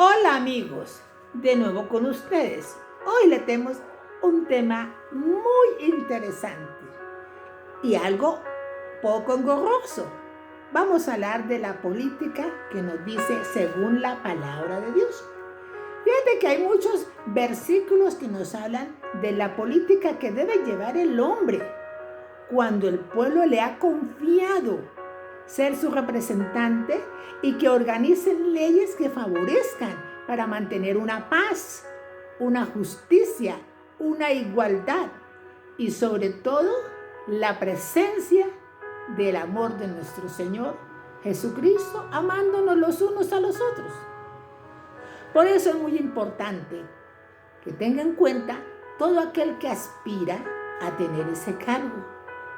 Hola amigos, de nuevo con ustedes. Hoy le tenemos un tema muy interesante y algo poco engorroso. Vamos a hablar de la política que nos dice según la palabra de Dios. Fíjate que hay muchos versículos que nos hablan de la política que debe llevar el hombre cuando el pueblo le ha confiado ser su representante y que organicen leyes que favorezcan para mantener una paz, una justicia, una igualdad y sobre todo la presencia del amor de nuestro Señor Jesucristo, amándonos los unos a los otros. Por eso es muy importante que tenga en cuenta todo aquel que aspira a tener ese cargo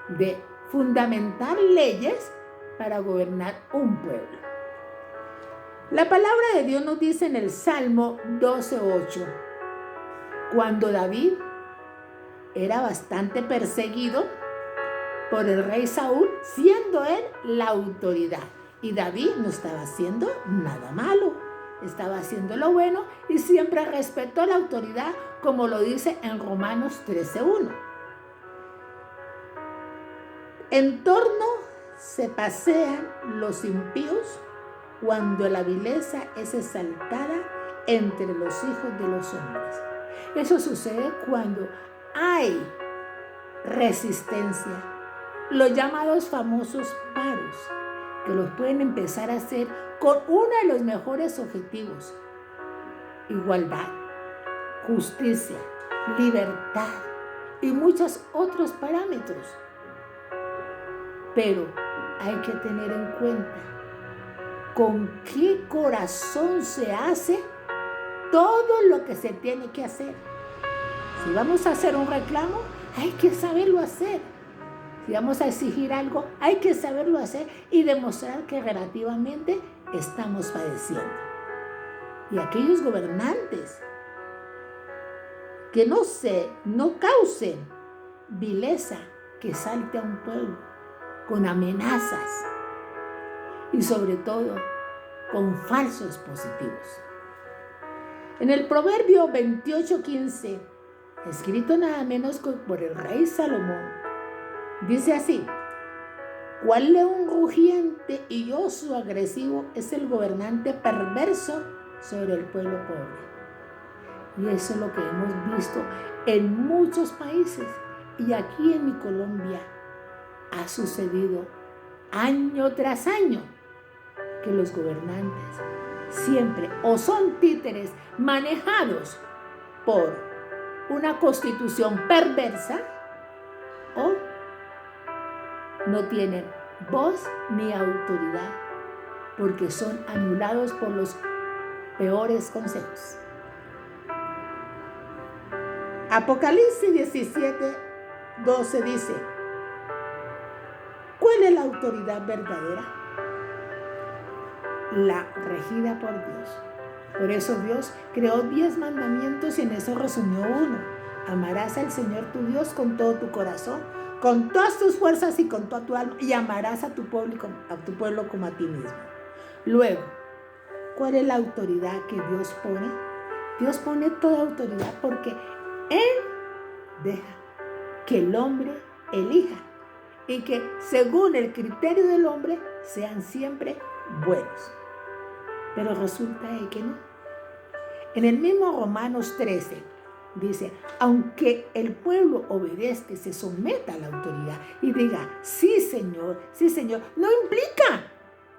de fundamentar leyes para gobernar un pueblo. La palabra de Dios nos dice en el Salmo 12:8, cuando David era bastante perseguido por el rey Saúl, siendo él la autoridad. Y David no estaba haciendo nada malo, estaba haciendo lo bueno y siempre respetó la autoridad, como lo dice en Romanos 13:1. En torno se pasean los impíos cuando la vileza es exaltada entre los hijos de los hombres. Eso sucede cuando hay resistencia, los llamados famosos paros, que los pueden empezar a hacer con uno de los mejores objetivos: igualdad, justicia, libertad y muchos otros parámetros. Pero hay que tener en cuenta con qué corazón se hace todo lo que se tiene que hacer. Si vamos a hacer un reclamo, hay que saberlo hacer. Si vamos a exigir algo, hay que saberlo hacer y demostrar que relativamente estamos padeciendo. Y aquellos gobernantes que no causen vileza que salte a un pueblo con amenazas y sobre todo con falsos positivos. En el Proverbio 28:15, escrito nada menos que por el rey Salomón, dice así: ¿cuál león rugiente y oso agresivo es el gobernante perverso sobre el pueblo pobre? Y eso es lo que hemos visto en muchos países y aquí en mi Colombia ha sucedido año tras año que los gobernantes siempre o son títeres manejados por una constitución perversa o no tienen voz ni autoridad porque son anulados por los peores consejos. Apocalipsis 17:12 dice: ¿cuál es la autoridad verdadera? La regida por Dios. Por eso Dios creó 10 mandamientos y en eso resumió uno: amarás al Señor tu Dios con todo tu corazón, con todas tus fuerzas y con toda tu alma, y amarás a tu pueblo como a ti mismo. Luego, ¿cuál es la autoridad que Dios pone? Dios pone toda autoridad porque Él deja que el hombre elija y que según el criterio del hombre sean siempre buenos. Pero resulta que no. En el mismo Romanos 13 dice: aunque el pueblo obedezca y se someta a la autoridad y diga sí señor, no implica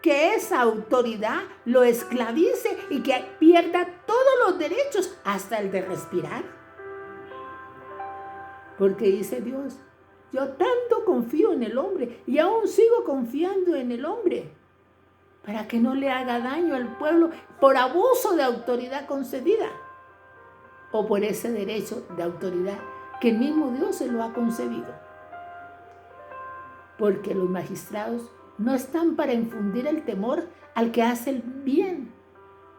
que esa autoridad lo esclavice y que pierda todos los derechos, hasta el de respirar. Porque dice Dios: yo tanto confío en el hombre y aún sigo confiando en el hombre para que no le haga daño al pueblo por abuso de autoridad concedida o por ese derecho de autoridad que el mismo Dios se lo ha concedido. Porque los magistrados no están para infundir el temor al que hace el bien,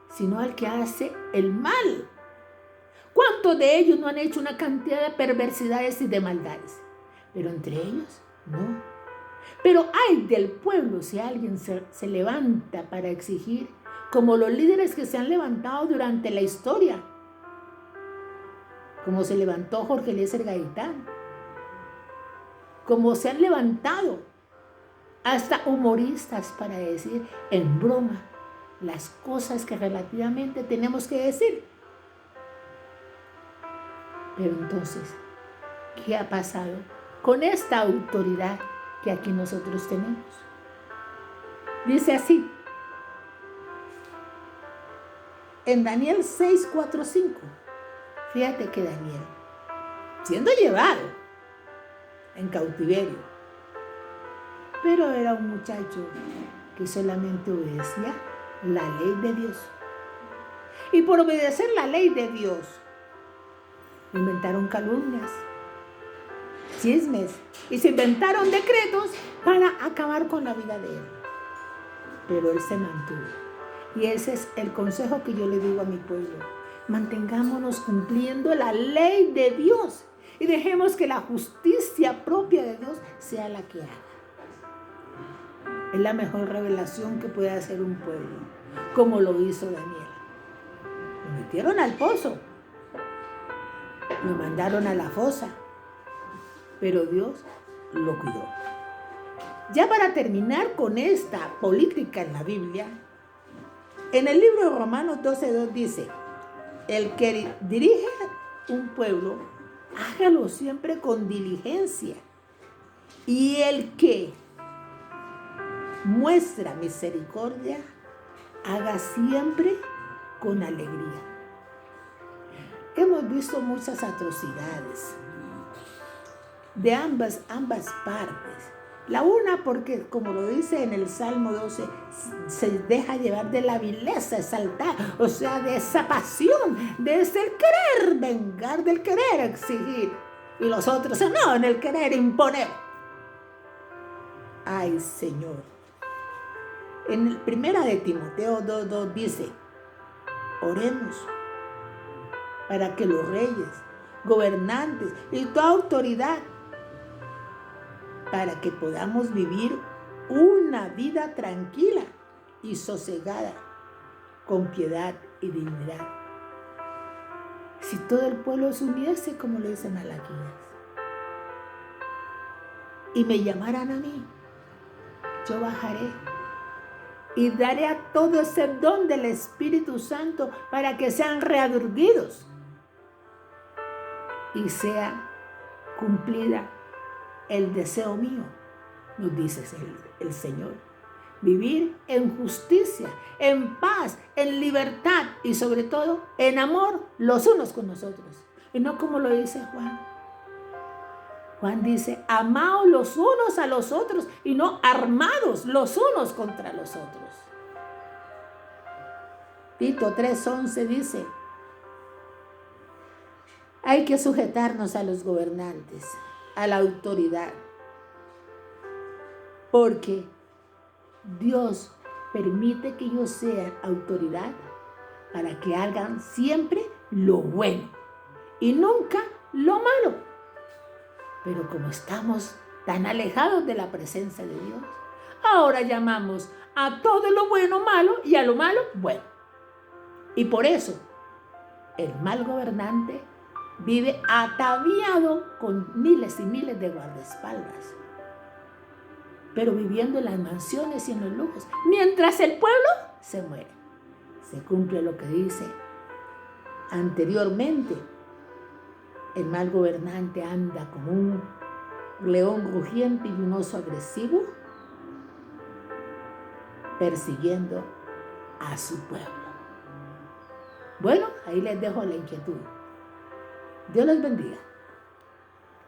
sino al que hace el mal. ¿Cuántos de ellos no han hecho una cantidad de perversidades y de maldades? Pero entre ellos, no. Pero ay del pueblo si alguien se levanta para exigir como los líderes que se han levantado durante la historia, como se levantó Jorge Eliezer Gaitán, como se han levantado hasta humoristas para decir en broma las cosas que relativamente tenemos que decir. Pero entonces, ¿qué ha pasado con esta autoridad que aquí nosotros tenemos? Dice así, en Daniel 6, 4, 5. Fíjate que Daniel, siendo llevado en cautiverio, pero era un muchacho que solamente obedecía la ley de Dios. Y por obedecer la ley de Dios, inventaron calumnias, chismes, y se inventaron decretos para acabar con la vida de él. Pero él se mantuvo. Y ese es el consejo que yo le digo a mi pueblo. Mantengámonos cumpliendo la ley de Dios y dejemos que la justicia propia de Dios sea la que haga. Es la mejor revelación que puede hacer un pueblo, como lo hizo Daniel. Lo metieron al pozo, lo mandaron a la fosa, pero Dios lo cuidó. Ya para terminar con esta política en la Biblia, en el libro de Romanos 12:2 dice, el que dirige un pueblo, hágalo siempre con diligencia, y el que muestra misericordia, haga siempre con alegría. Hemos visto muchas atrocidades de ambas partes. La una porque, como lo dice en el Salmo 12, se deja llevar de la vileza exaltada, o sea, de esa pasión, de ese querer vengar, del querer exigir. Y los otros, no, en el querer imponer. Ay, Señor. En el 1 de Timoteo 2:2 dice, oremos para que los reyes, gobernantes y toda autoridad, para que podamos vivir una vida tranquila y sosegada, con piedad y dignidad. Si todo el pueblo se uniese, como le dice Malaquías, y me llamaran a mí, yo bajaré y daré a todo ese don del Espíritu Santo para que sean redarguidos y sea cumplida el deseo mío, nos dice el Señor. Vivir en justicia, en paz, en libertad y sobre todo en amor los unos con los otros. Y no como lo dice Juan. Juan dice, amaos los unos a los otros y no armados los unos contra los otros. Tito 3:11 dice, hay que sujetarnos a los gobernantes, a la autoridad, porque Dios permite que ellos sean autoridad para que hagan siempre lo bueno y nunca lo malo. Pero como estamos tan alejados de la presencia de Dios, ahora llamamos a todo lo bueno malo y a lo malo bueno. Y por eso el mal gobernante vive ataviado con miles y miles de guardaespaldas, pero viviendo en las mansiones y en los lujos, mientras el pueblo se muere. Se cumple lo que dice anteriormente. El mal gobernante anda como un león rugiente y un oso agresivo, persiguiendo a su pueblo. Bueno, ahí les dejo la inquietud. Dios los bendiga.